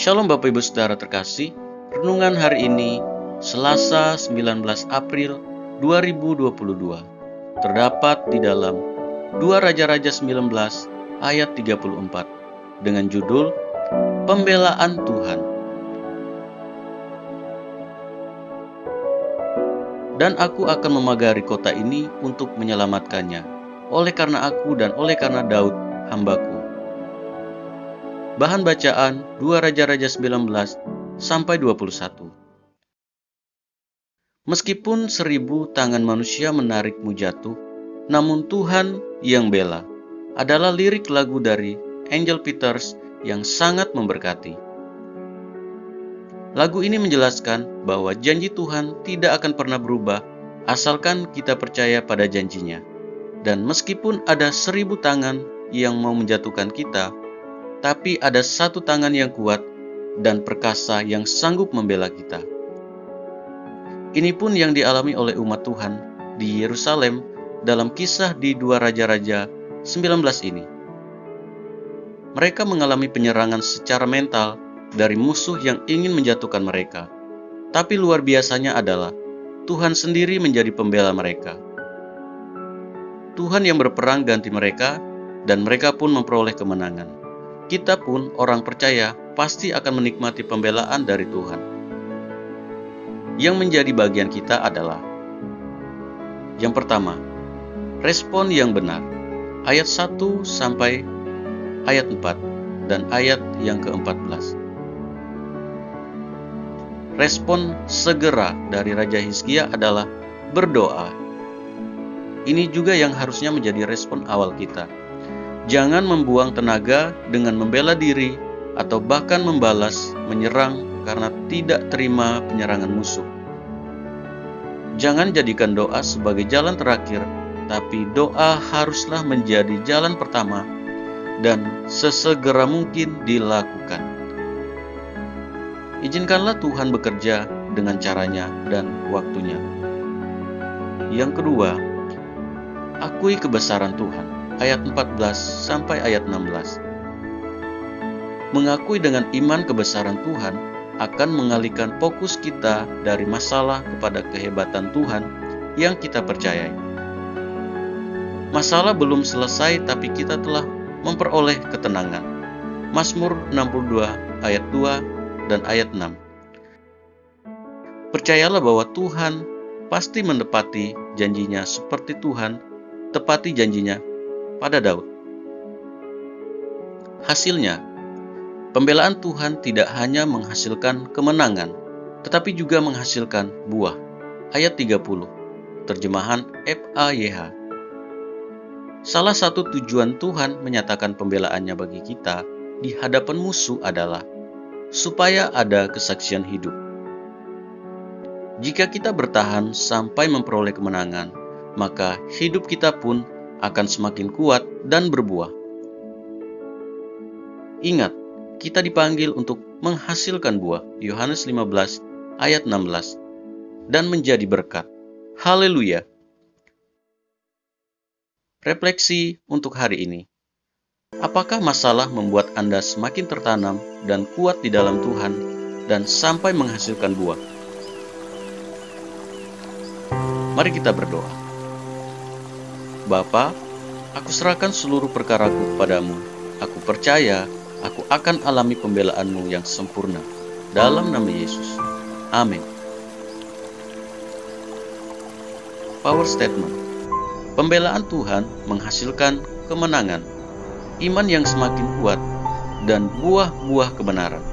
Shalom Bapak Ibu Saudara terkasih. Renungan hari ini Selasa 19 April 2022 terdapat di dalam 2 Raja-Raja 19 ayat 34 dengan judul Pembelaan Tuhan. Dan aku akan memagari kota ini untuk menyelamatkannya, oleh karena aku dan oleh karena Daud hambaku. Bahan bacaan 2 Raja-Raja 19 sampai 21. Meskipun 1000 tangan manusia menarikmu jatuh, namun Tuhan yang bela, adalah lirik lagu dari Angel Peters yang sangat memberkati. Lagu ini menjelaskan bahwa janji Tuhan tidak akan pernah berubah asalkan kita percaya pada janjinya. Dan meskipun ada 1000 tangan yang mau menjatuhkan kita, tapi ada satu tangan yang kuat dan perkasa yang sanggup membela kita. Ini pun yang dialami oleh umat Tuhan di Yerusalem dalam kisah di 2 Raja-Raja 19 ini. Mereka mengalami penyerangan secara mental dari musuh yang ingin menjatuhkan mereka. Tapi luar biasanya adalah Tuhan sendiri menjadi pembela mereka. Tuhan yang berperang ganti mereka dan mereka pun memperoleh kemenangan. Kita pun orang percaya pasti akan menikmati pembelaan dari Tuhan. Yang menjadi bagian kita adalah: yang pertama, respon yang benar. Ayat 1 sampai ayat 4 dan ayat yang ke-14. Respon segera dari Raja Hizkia adalah berdoa. Ini juga yang harusnya menjadi respon awal kita. Jangan membuang tenaga dengan membela diri atau bahkan membalas menyerang karena tidak terima penyerangan musuh. Jangan jadikan doa sebagai jalan terakhir, tapi doa haruslah menjadi jalan pertama dan sesegera mungkin dilakukan. Izinkanlah Tuhan bekerja dengan caranya dan waktunya. Yang kedua, akui kebesaran Tuhan. Ayat 14 sampai ayat 16. Mengakui dengan iman kebesaran Tuhan akan mengalihkan fokus kita dari masalah kepada kehebatan Tuhan yang kita percayai. Masalah belum selesai tapi kita telah memperoleh ketenangan. Mazmur 62 ayat 2 dan ayat 6. Percayalah bahwa Tuhan pasti menepati janjinya seperti Tuhan tepati janjinya pada Daud. Hasilnya, pembelaan Tuhan tidak hanya menghasilkan kemenangan, tetapi juga menghasilkan buah. Ayat 30, terjemahan FAYH. Salah satu tujuan Tuhan menyatakan pembelaannya bagi kita di hadapan musuh adalah supaya ada kesaksian hidup. Jika kita bertahan sampai memperoleh kemenangan, maka hidup kita pun akan semakin kuat dan berbuah. Ingat, kita dipanggil untuk menghasilkan buah. Yohanes 15 ayat 16 dan menjadi berkat. Haleluya. Refleksi untuk hari ini. Apakah masalah membuat Anda semakin tertanam dan kuat di dalam Tuhan dan sampai menghasilkan buah? Mari kita berdoa. Bapa, aku serahkan seluruh perkaraku kepadamu. Aku percaya aku akan alami pembelaanmu yang sempurna. Dalam nama Yesus. Amin. Power statement. Pembelaan Tuhan menghasilkan kemenangan, iman yang semakin kuat, dan buah-buah kebenaran.